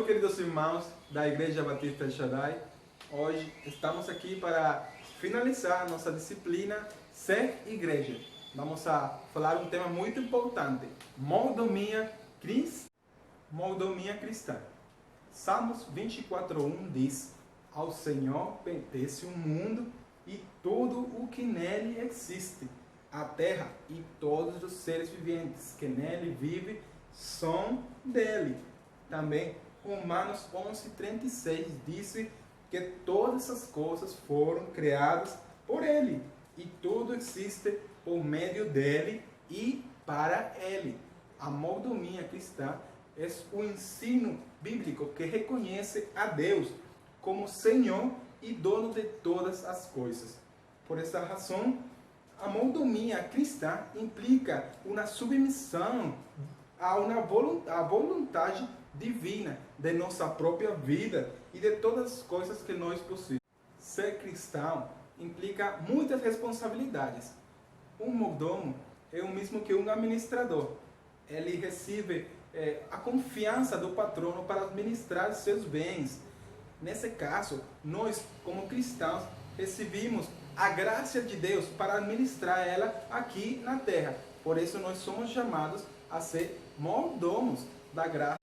queridos irmãos da Igreja Batista El Shaddai. Hoje estamos aqui para finalizar nossa disciplina Ser Igreja. Vamos a falar um tema muito importante: mordomia cristã. Salmos 24:1 diz: ao Senhor pertence o mundo e tudo o que nele existe. A terra e todos os seres viventes que nele vivem são dele. Também Romanos 11:36 diz que todas as coisas foram criadas por ele e tudo existe por meio dele e para ele. A mordomia cristã é o ensino bíblico que reconhece a Deus como Senhor e dono de todas as coisas. Por essa razão, a mordomia cristã implica uma submissão à vontade divina de nossa própria vida e de todas as coisas que nós possuímos. Ser cristão implica muitas responsabilidades. Um mordomo é o mesmo que um administrador. Ele recebe a confiança do patrono para administrar seus bens. Nesse caso, nós, como cristãos, recebemos a graça de Deus para administrar ela aqui na terra. Por isso, nós somos chamados a ser mordomos da graça.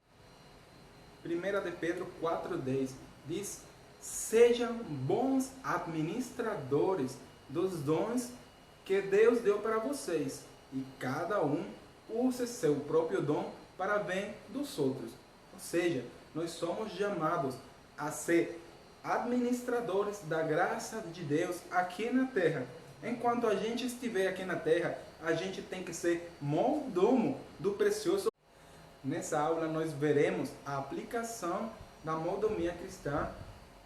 1 de Pedro 4:10 diz: sejam bons administradores dos dons que Deus deu para vocês, e cada um use seu próprio dom para bem dos outros. Ou seja, nós somos chamados a ser administradores da graça de Deus aqui na terra. Enquanto a gente estiver aqui na terra, a gente tem que ser mordomo do precioso. Nessa aula nós veremos a aplicação da mordomia cristã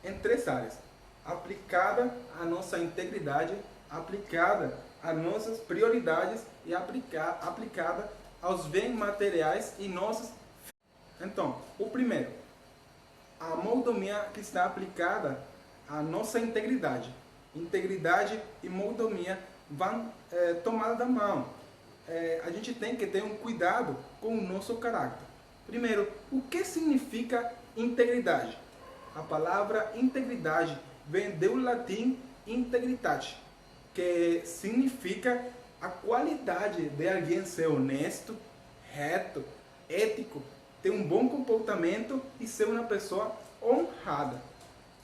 em três áreas: aplicada à nossa integridade, aplicada às nossas prioridades e aplicada aos bens materiais e nossas. Então, o primeiro, a mordomia cristã aplicada à nossa integridade. Integridade e mordomia vão tomar da mão. A gente tem que ter um cuidado com o nosso caráter. Primeiro, o que significa integridade? A palavra integridade vem do latim integritate, que significa a qualidade de alguém ser honesto, reto, ético, ter um bom comportamento e ser uma pessoa honrada.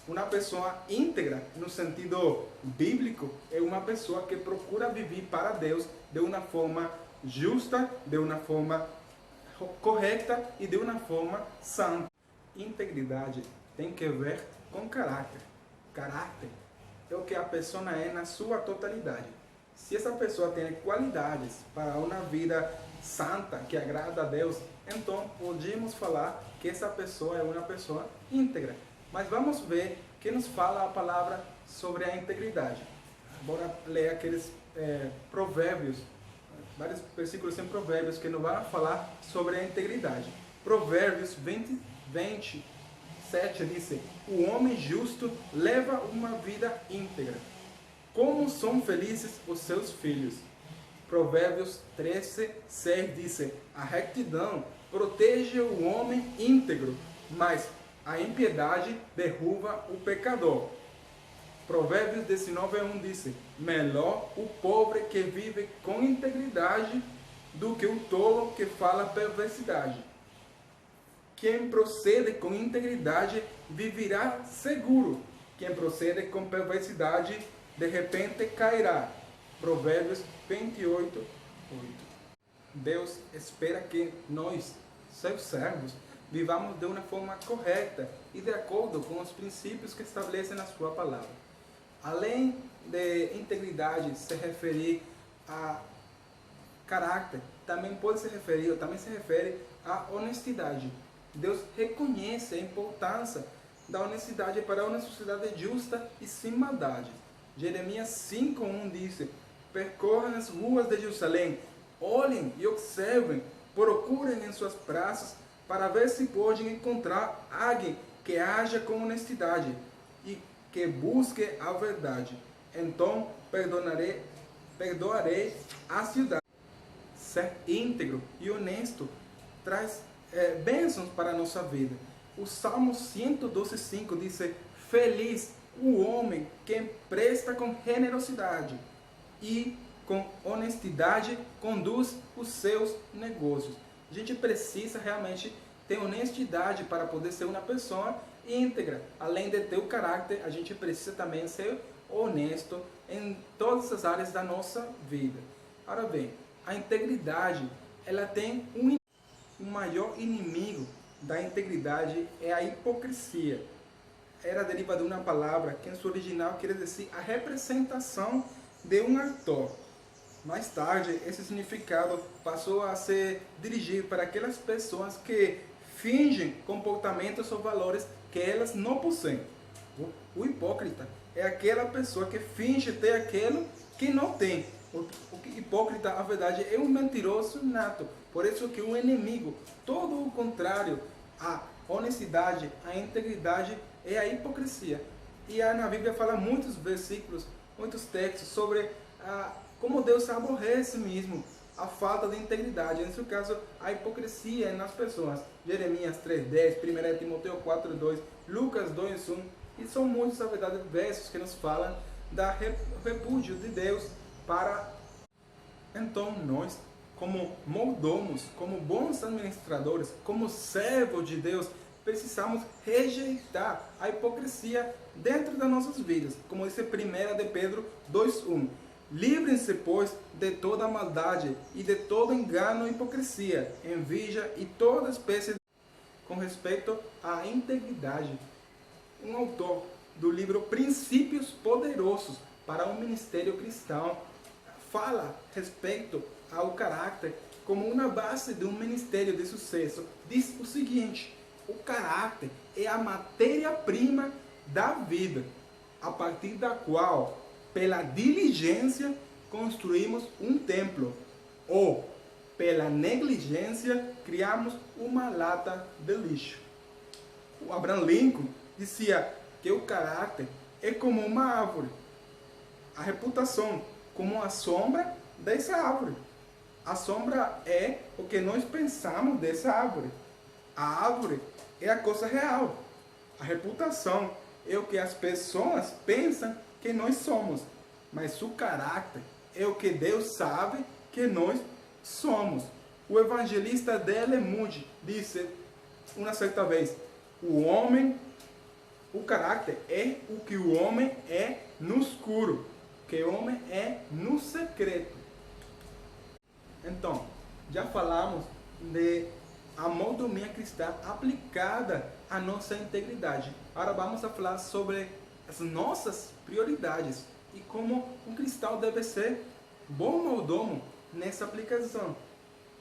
Uma pessoa íntegra, no sentido bíblico, é uma pessoa que procura viver para Deus de uma forma justa, de uma forma correta e de uma forma santa. Integridade tem que ver com caráter. Caráter é o que a pessoa é na sua totalidade. Se essa pessoa tem qualidades para uma vida santa, que agrada a Deus, então podemos falar que essa pessoa é uma pessoa íntegra. Mas vamos ver o que nos fala a palavra sobre a integridade. Bora ler aqueles provérbios, vários versículos em provérbios que nos vão falar sobre a integridade. Provérbios 27 diz: o homem justo leva uma vida íntegra. Como são felizes os seus filhos. Provérbios 13:6 diz: a retidão protege o homem íntegro, mas a impiedade derruba o pecador. Provérbios 19:1 diz: melhor o pobre que vive com integridade do que o tolo que fala perversidade. Quem procede com integridade viverá seguro. Quem procede com perversidade de repente cairá. Provérbios 28:8. Deus espera que nós, seus servos, vivamos de uma forma correta e de acordo com os princípios que estabelecem na sua palavra. Além de integridade se referir a caráter, também se refere à honestidade. Deus reconhece a importância da honestidade para uma sociedade justa e sem maldade. Jeremias 5:1 diz: percorram as ruas de Jerusalém, olhem e observem, procurem em suas praças para ver se podem encontrar alguém que haja com honestidade e que busque a verdade. Então perdoarei a cidade. Ser íntegro e honesto traz bênçãos para a nossa vida. O Salmo 112:5 diz: feliz o homem que presta com generosidade e com honestidade conduz os seus negócios. A gente precisa realmente ter honestidade para poder ser uma pessoa íntegra. Além de ter o caráter, a gente precisa também ser honesto em todas as áreas da nossa vida. Ora bem, a integridade, ela tem o maior inimigo da integridade é a hipocrisia. Era derivada de uma palavra que em sua original quer dizer a representação de um ator. Mais tarde, esse significado passou a ser dirigido para aquelas pessoas que fingem comportamentos ou valores que elas não possuem. O hipócrita é aquela pessoa que finge ter aquilo que não tem. O hipócrita, na verdade, é um mentiroso nato. Por isso que o inimigo, todo o contrário, a honestidade, a integridade é a hipocrisia. E na Bíblia fala muitos versículos, muitos textos sobre como Deus aborrece mesmo a falta de integridade. Nesse caso, a hipocrisia nas pessoas. Jeremias 3:10, 1 Timóteo 4:2, Lucas 2:1. E são muitos, na verdade, versos que nos falam da repúdio de Deus para... Então, nós, como mordomos, como bons administradores, como servos de Deus, precisamos rejeitar a hipocrisia dentro das nossas vidas. Como diz 1 de Pedro 2:1. Livrem-se, pois, de toda maldade e de todo engano e hipocrisia, inveja e toda espécie de... Com respeito à integridade, um autor do livro Princípios Poderosos para o Ministério Cristão fala respeito ao caráter como uma base de um ministério de sucesso. Diz o seguinte: o caráter é a matéria-prima da vida, a partir da qual, pela diligência, construímos um templo, ou pela negligência, criamos uma lata de lixo. O Abraham Lincoln dizia que o caráter é como uma árvore, a reputação como a sombra dessa árvore. A sombra é o que nós pensamos dessa árvore. A árvore é a coisa real. A reputação é o que as pessoas pensam que nós somos. Mas o caráter é o que Deus sabe que nós somos. O evangelista D.L. Moody disse uma certa vez: o caráter é o que o homem é no escuro, que o homem é no secreto. Então, já falamos de a mordomia cristã aplicada à nossa integridade. Agora vamos a falar sobre as nossas prioridades e como um cristão deve ser bom mordomo nessa aplicação.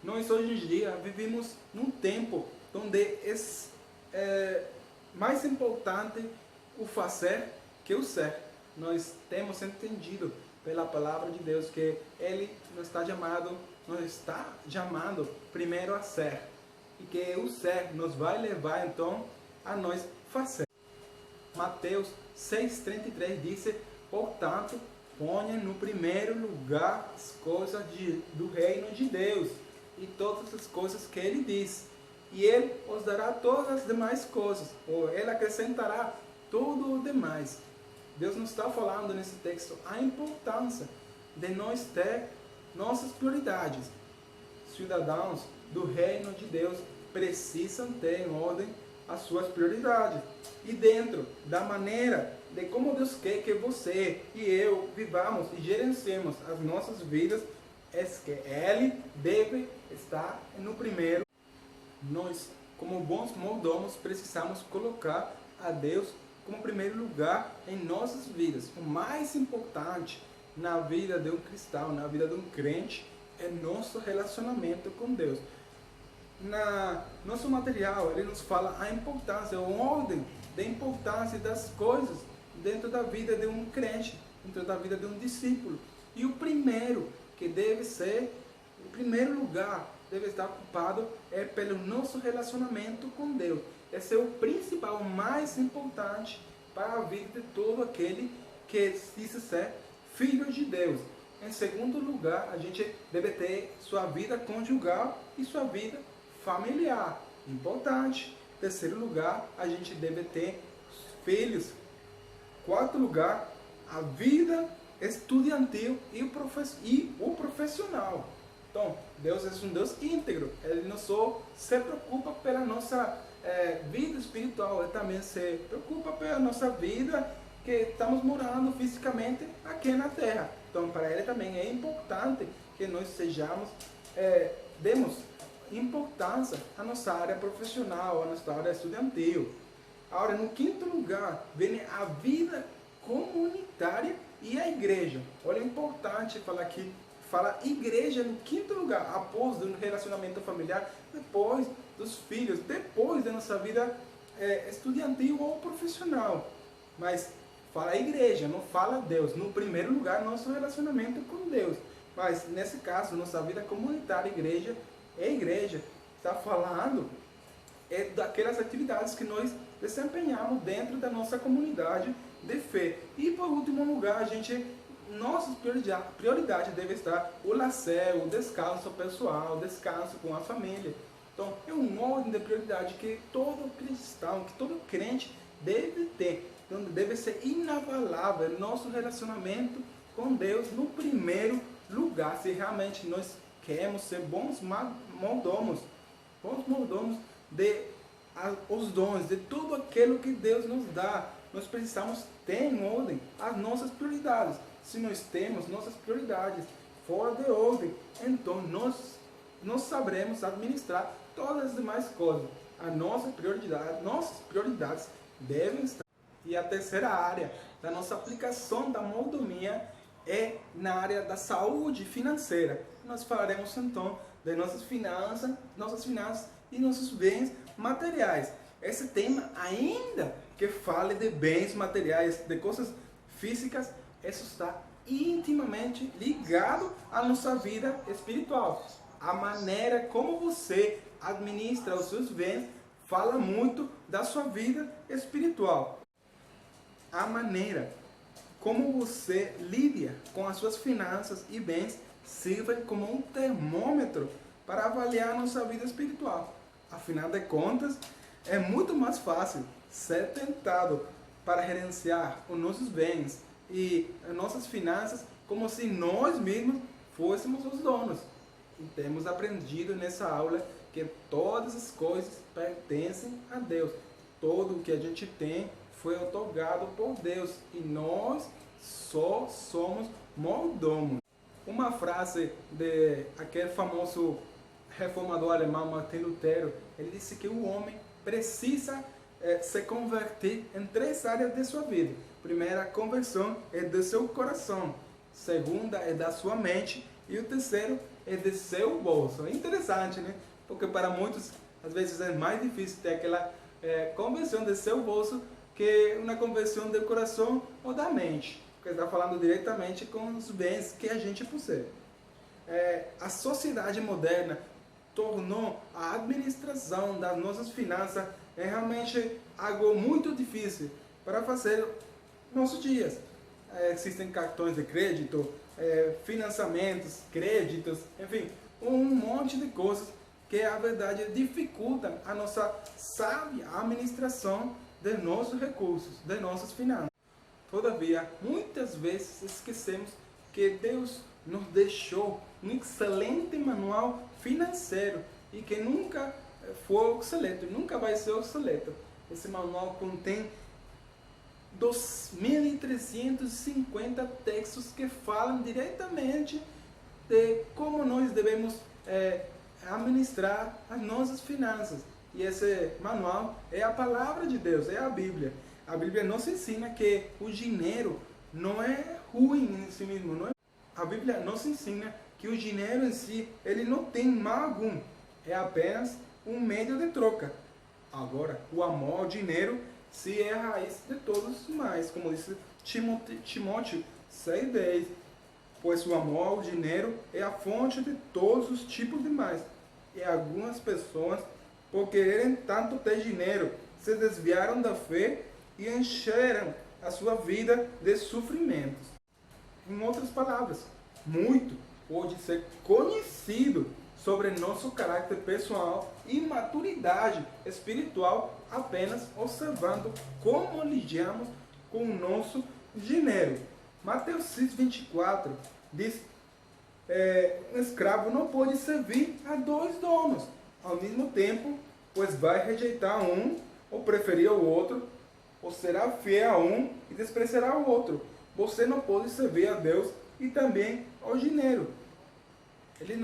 Nós hoje em dia vivemos num tempo onde é mais importante o fazer que o ser. Nós temos entendido pela palavra de Deus que Ele nos está chamando primeiro a ser, e que o ser nos vai levar então a nós fazer. Mateus 6,33 diz: portanto, ponha no primeiro lugar as coisas do reino de Deus e todas as coisas que Ele diz, e Ele os dará todas as demais coisas, ou Ele acrescentará tudo o demais. Deus nos está falando nesse texto a importância de nós ter nossas prioridades. Cidadãos do reino de Deus precisam ter em ordem as suas prioridades. E dentro da maneira de como Deus quer que você e eu vivamos e gerenciemos as nossas vidas, é que Ele deve estar no primeiro. Nós, como bons mordomos, precisamos colocar a Deus como primeiro lugar em nossas vidas. O mais importante na vida de um cristão, na vida de um crente, é nosso relacionamento com Deus. Nosso material, ele nos fala a importância, a ordem da importância das coisas dentro da vida de um crente, dentro da vida de um discípulo. E o primeiro que deve ser, o primeiro lugar deve estar ocupado é pelo nosso relacionamento com Deus. Esse é o principal, o mais importante para a vida de todo aquele que diz ser filho de Deus. Em segundo lugar, a gente deve ter sua vida conjugal e sua vida familiar. Importante. Terceiro lugar, a gente deve ter filhos. Quarto lugar, a vida estudantil e o profissional. Então, Deus é um Deus íntegro. Ele não só se preocupa pela nossa vida espiritual, ele também se preocupa pela nossa vida que estamos morando fisicamente aqui na Terra. Então, para ele também é importante que nós demos importância à nossa área profissional, à nossa área estudantil. Agora, no quinto lugar, vem a vida comunitária e a igreja. Olha, é importante falar aqui, fala igreja no quinto lugar, após do relacionamento familiar, depois dos filhos, depois da nossa vida estudantil ou profissional. Mas fala igreja, não fala Deus. No primeiro lugar, nosso relacionamento com Deus. Mas nesse caso, nossa vida comunitária, igreja, está falando daquelas atividades que nós desempenhamos dentro da nossa comunidade de fé. E por último lugar, nossa prioridade deve estar o lazer, o descanso pessoal, o descanso com a família. Então, é uma ordem de prioridade que todo cristão, que todo crente deve ter. Então, deve ser inabalável nosso relacionamento com Deus no primeiro lugar, se realmente nós queremos ser bons mordomos os dons, de tudo aquilo que Deus nos dá. Nós precisamos ter em ordem as nossas prioridades. Se nós temos nossas prioridades fora de ordem, então nós saberemos administrar todas as demais coisas. Nossas prioridades devem estar. E a terceira área da nossa aplicação da mordomia é na área da saúde financeira. Nós falaremos então de nossas finanças e nossos bens materiais. Esse tema, ainda que fale de bens materiais, de coisas físicas, isso está intimamente ligado à nossa vida espiritual. A maneira como você administra os seus bens fala muito da sua vida espiritual. A maneira como você lida com as suas finanças e bens serve como um termômetro para avaliar a nossa vida espiritual. Afinal de contas, é muito mais fácil ser tentado para gerenciar os nossos bens e as nossas finanças como se nós mesmos fôssemos os donos. E temos aprendido nessa aula que todas as coisas pertencem a Deus. Tudo o que a gente tem foi otorgado por Deus e nós só somos mordomos. Uma frase de aquele famoso reformador alemão Martin Lutero, ele disse que o homem precisa se converter em 3 áreas de sua vida. Primeira conversão é do seu coração, segunda é da sua mente e o terceiro é do seu bolso. É interessante, né? Porque para muitos, às vezes, é mais difícil ter aquela conversão do seu bolso que uma conversão do coração ou da mente. Porque está falando diretamente com os bens que a gente possui. A sociedade moderna tornou a administração das nossas finanças realmente algo muito difícil para fazer nossos dias. Existem cartões de crédito, financiamentos, créditos, enfim, um monte de coisas que, a verdade, dificultam a nossa sábia administração de nossos recursos, de nossas finanças. Todavia, muitas vezes esquecemos que Deus nos deixou um excelente manual financeiro e que nunca foi obsoleto, nunca vai ser obsoleto. Esse manual contém 2.350 textos que falam diretamente de como nós devemos administrar as nossas finanças. E esse manual é a palavra de Deus, é a Bíblia. A Bíblia nos ensina que o dinheiro não é ruim em si mesmo. Não é? A Bíblia nos ensina que o dinheiro em si, ele não tem mal algum. É apenas um meio de troca. Agora, o amor ao dinheiro se é a raiz de todos os males, como disse Timóteo 6,10. Pois o amor ao dinheiro é a fonte de todos os tipos de males. E algumas pessoas, por quererem tanto ter dinheiro, se desviaram da fé e encheram a sua vida de sofrimentos. Em outras palavras, muito pode ser conhecido sobre nosso caráter pessoal e maturidade espiritual apenas observando como lidamos com o nosso dinheiro. Mateus 6,24 diz: um escravo não pode servir a dois donos ao mesmo tempo, pois vai rejeitar um ou preferir o outro, ou será fiel a um e desprezará o outro. Você não pode servir a Deus e também ao dinheiro. Ele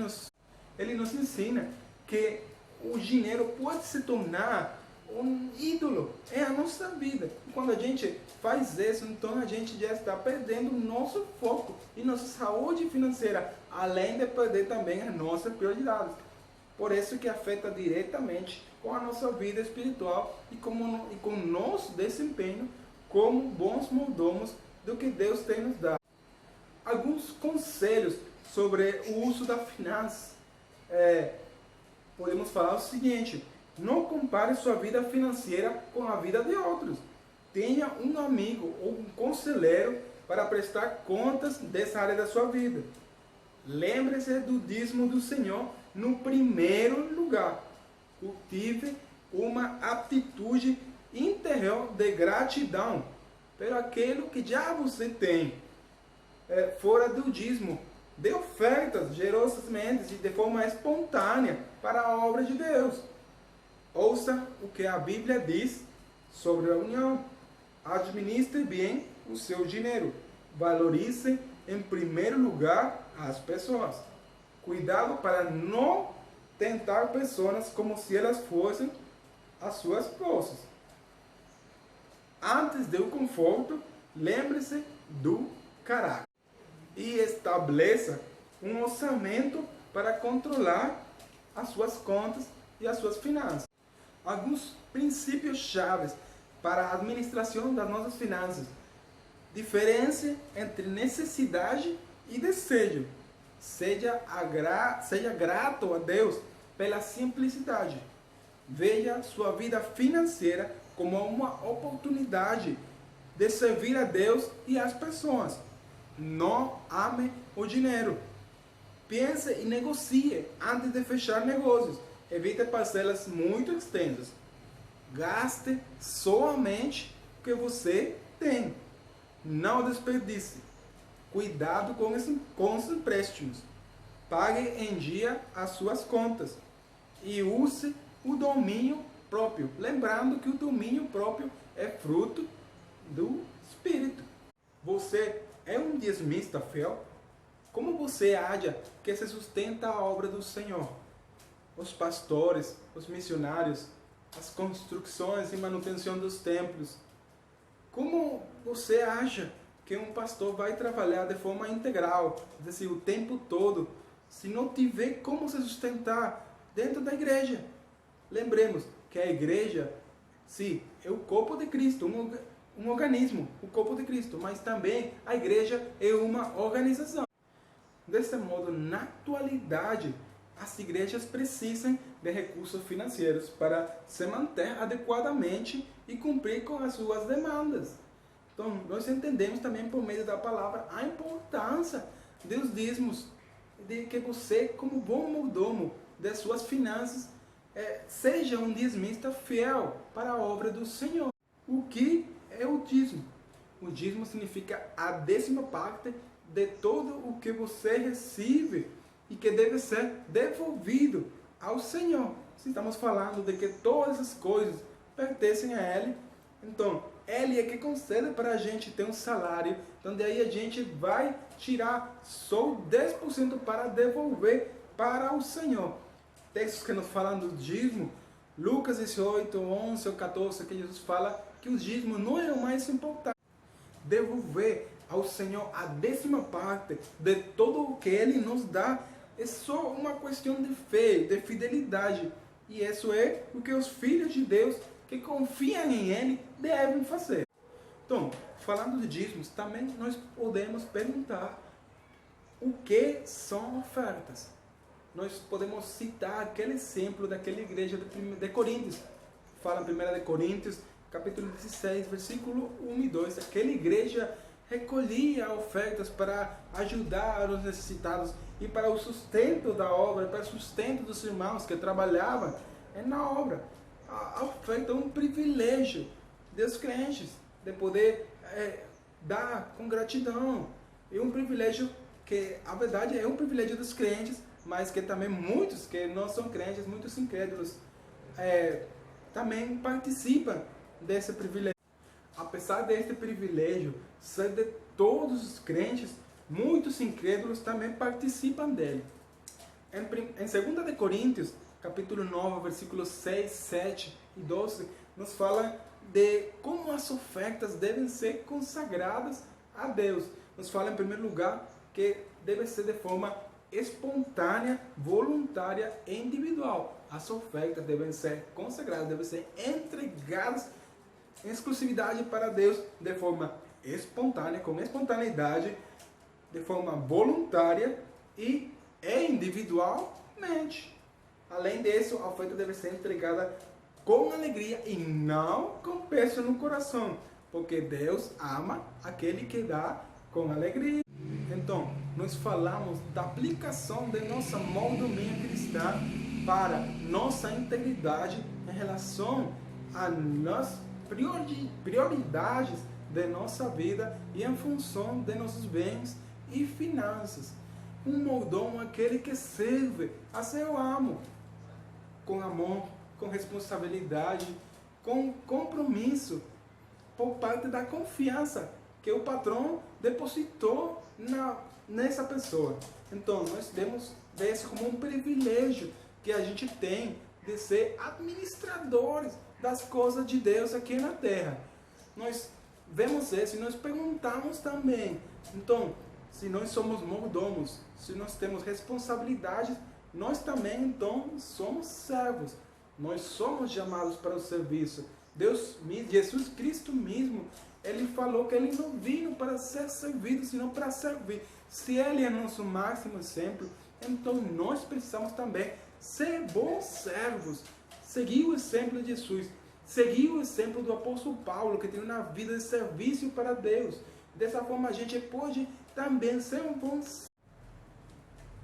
nos ensina que o dinheiro pode se tornar um ídolo em a nossa vida. E quando a gente faz isso, então a gente já está perdendo o nosso foco e nossa saúde financeira, além de perder também as nossas prioridades. Por isso que afeta diretamente com a nossa vida espiritual e com o nosso desempenho como bons mordomos do que Deus tem nos dado. Alguns conselhos sobre o uso da finança. Podemos falar o seguinte: não compare sua vida financeira com a vida de outros. Tenha um amigo ou um conselheiro para prestar contas dessa área da sua vida. Lembre-se do dízimo do Senhor no primeiro lugar. Cultive uma atitude interior de gratidão pelo aquilo que já você tem. Fora do dízimo, dê ofertas generosamente e de forma espontânea para a obra de Deus. Ouça o que a Bíblia diz sobre a união. Administre bem o seu dinheiro. Valorize em primeiro lugar as pessoas. Cuidado para não tentar pessoas como se elas fossem as suas esposas. Antes do conforto, lembre-se do caráter. E estabeleça um orçamento para controlar as suas contas e as suas finanças. Alguns princípios chaves para a administração das nossas finanças. Diferença entre necessidade e desejo. Seja grato a Deus pela simplicidade. Veja sua vida financeira como uma oportunidade de servir a Deus e as pessoas. Não ame o dinheiro. Pense e negocie antes de fechar negócios. Evite parcelas muito extensas. Gaste somente o que você tem. Não desperdice. Cuidado com os empréstimos. Pague em dia as suas contas. E use o domínio próprio. Lembrando que o domínio próprio é fruto do Espírito. Você é um dizimista fiel? Como você acha que se sustenta a obra do Senhor? Os pastores, os missionários, as construções e manutenção dos templos. Como você acha que um pastor vai trabalhar de forma integral, assim, o tempo todo, se não tiver como se sustentar dentro da igreja? Lembremos que a igreja, sim, é o corpo de Cristo, um organismo, o corpo de Cristo, mas também a igreja é uma organização. Desse modo, na atualidade, as igrejas precisam de recursos financeiros para se manter adequadamente e cumprir com as suas demandas. Então, nós entendemos também por meio da palavra a importância dos dízimos, de que você, como bom mordomo das suas finanças, seja um dizimista fiel para a obra do Senhor. O que é o dízimo? O dízimo significa a 10ª parte de todo o que você recebe e que deve ser devolvido ao Senhor. Se estamos falando de que todas as coisas pertencem a Ele, então Ele é que concede para a gente ter um salário. Então daí a gente vai tirar só 10% para devolver para o Senhor. Textos que nos falam do dízimo, Lucas 18, 11 ou 14, que Jesus fala que o dízimo não é o mais importante. Devolver ao Senhor a 10ª parte de todo o que Ele nos dá é só uma questão de fé, de fidelidade. E isso é o que os filhos de Deus que confiam em Ele devem fazer. Então, falando de dízimos, também nós podemos perguntar o que são ofertas. Nós podemos citar aquele exemplo daquela igreja de Coríntios. Fala em 1 Coríntios, capítulo 16, versículo 1 e 2. Aquela igreja recolhia ofertas para ajudar os necessitados e para o sustento da obra, para o sustento dos irmãos que trabalhavam na obra. A oferta é um privilégio dos crentes, de poder dar com gratidão. É um privilégio que, a verdade, é um privilégio dos crentes, mas que também muitos que não são crentes, muitos incrédulos, também participam desse privilégio. Apesar deste privilégio ser de todos os crentes, muitos incrédulos também participam dele. Em 2 de Coríntios, capítulo 9, versículos 6, 7 e 12, nos fala de como as ofertas devem ser consagradas a Deus. Nos fala, em primeiro lugar, que deve ser de forma espontânea, voluntária e individual. As ofertas devem ser consagradas, devem ser entregadas em exclusividade para Deus, de forma espontânea, com espontaneidade, de forma voluntária e individualmente. Além disso, a oferta deve ser entregada com alegria e não com peso no coração, porque Deus ama aquele que dá com alegria. Então, nós falamos da aplicação de nossa mordomia cristã para nossa integridade em relação às prioridades de nossa vida e em função de nossos bens e finanças. Um mordomo é aquele que serve a seu amo com amor, com responsabilidade, com compromisso, por parte da confiança que o patrão depositou nessa pessoa. Então, nós devemos ver isso como um privilégio que a gente tem de ser administradores das coisas de Deus aqui na terra. Nós vemos isso e nós perguntamos também. Então, se nós somos mordomos, se nós temos responsabilidades, nós também, então, somos servos. Nós somos chamados para o serviço. Jesus Cristo mesmo, Ele falou que Ele não veio para ser servido, senão para servir. Se Ele é nosso máximo exemplo, então nós precisamos também ser bons servos. Seguir o exemplo de Jesus. Seguir o exemplo do apóstolo Paulo, que tem uma vida de serviço para Deus. Dessa forma a gente pode também ser um bom servo.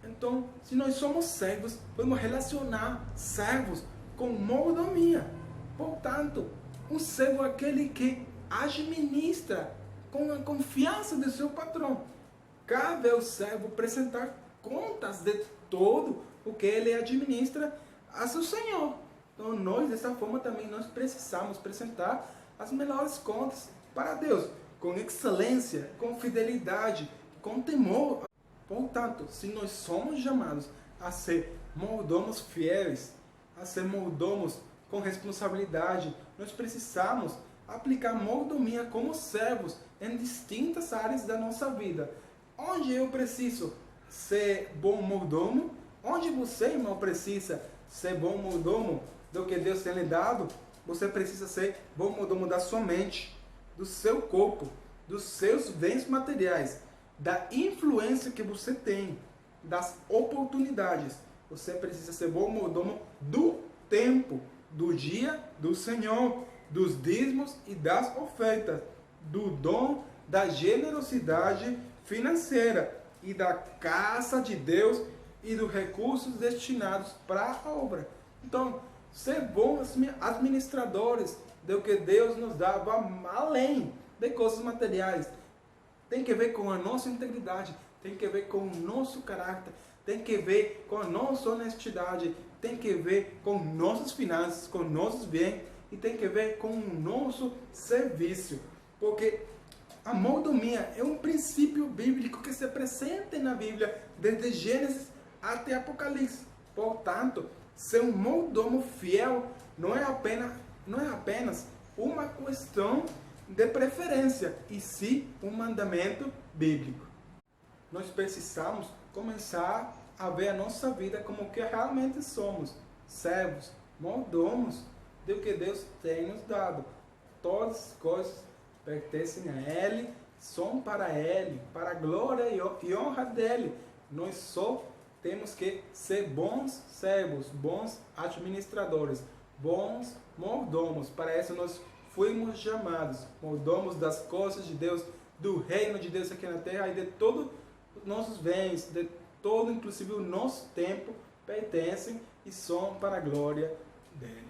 Então, se nós somos servos, vamos relacionar servos com mordomia. Portanto, um servo é aquele que administra com a confiança do seu patrão. Cabe ao servo apresentar contas de todo o que ele administra a seu senhor. Então, nós, dessa forma, também nós precisamos apresentar as melhores contas para Deus, com excelência, com fidelidade, com temor. Portanto, se nós somos chamados a ser mordomos fiéis, a ser mordomos com responsabilidade, nós precisamos aplicar mordomia como servos em distintas áreas da nossa vida. Onde eu preciso ser bom mordomo, onde você, irmão, precisa ser bom mordomo do que Deus tem lhe dado, você precisa ser bom mordomo da sua mente, do seu corpo, dos seus bens materiais, da influência que você tem, das oportunidades. Você precisa ser bom mordomo do tempo, do dia do Senhor, dos dízimos e das ofertas, do dom da generosidade financeira e da casa de Deus e dos recursos destinados para a obra. Então, ser bons administradores do que Deus nos dá, além de coisas materiais. Tem que ver com a nossa integridade, tem que ver com o nosso caráter, tem que ver com a nossa honestidade, tem que ver com nossas finanças, com nossos bens e tem que ver com o nosso serviço. Porque a mordomia é um princípio bíblico que se apresenta na Bíblia desde Gênesis até Apocalipse. Portanto, ser um mordomo fiel não é apenas uma questão de preferência, e sim um mandamento bíblico. Nós precisamos começar a ver a nossa vida como o que realmente somos, servos, mordomos do que Deus tem nos dado. Todas as coisas pertencem a Ele, são para Ele, para a glória e honra dEle. Nós só temos que ser bons servos, bons administradores, bons mordomos. Para isso nós fomos chamados, mordomos das coisas de Deus, do reino de Deus aqui na terra e de todos os nossos bens, de todo, inclusive o nosso tempo, pertencem e são para a glória dele.